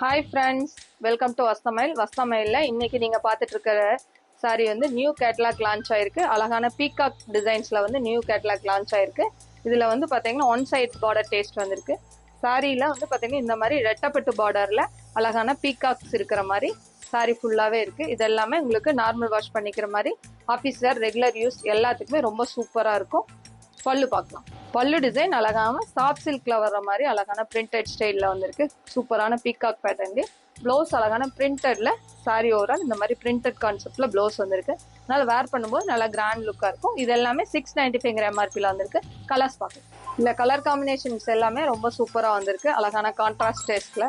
Hi friends, welcome to வஸ்தமைல். இன்னைக்கு நீங்க பார்த்துட்டு இருக்கிற சாரி வந்து நியூ கேட்லாக் லான்ச் ஆயிருக்கு. அழகான பீகாக் டிசைன்ஸ்ல வந்து நியூ கேட்லாக் லான்ச் ஆயிருக்கு. இதுல வந்து பாத்தீங்கன்னா ஒன் சைட் பார்டர் டேஸ்ட் வந்திருக்கு. சாரியில வந்து பாத்தீங்கன்னா இந்த மாதிரி ரெட்டப்பட்டு பார்டர்ல அழகான பீகாக்ஸ் இருக்கிற மாதிரி சாரி ஃபுல்லாவே இருக்கு. இது எல்லாமே உங்களுக்கு நார்மல் வாஷ் பண்ணிக்கிற மாதிரி ஆஃபீஸ் வேர், ரெகுலர் யூஸ் எல்லாத்துக்குமே ரொம்ப சூப்பரா இருக்கும். பல்லு பார்க்கலாம். பல்லு டிசைன் அழகான சாஃப்ட் சில்க்ல வர்ற மாதிரி அழகான பிரிண்டட் ஸ்டைல்ல வந்திருக்கு. சூப்பரான பீகாக் பேட்டர்ன். ப்ளவுஸ் அழகான பிரிண்டட்ல சாரி ஓவரால் இந்த மாதிரி பிரிண்டட் கான்செப்ட்ல ப்ளவுஸ் வந்திருக்கு. அதனால வேர் பண்ணும்போது நல்லா கிராண்ட் லுக்கா இருக்கும். இது எல்லாமே 695 எம்ஆர்பில வந்திருக்கு. கலர்ஸ் பார்க்கலாம். இந்த கலர் காம்பினேஷன்ஸ் எல்லாமே ரொம்ப சூப்பரா வந்திருக்கு. அழகான கான்ட்ராஸ்ட் டேஸ்ட்ல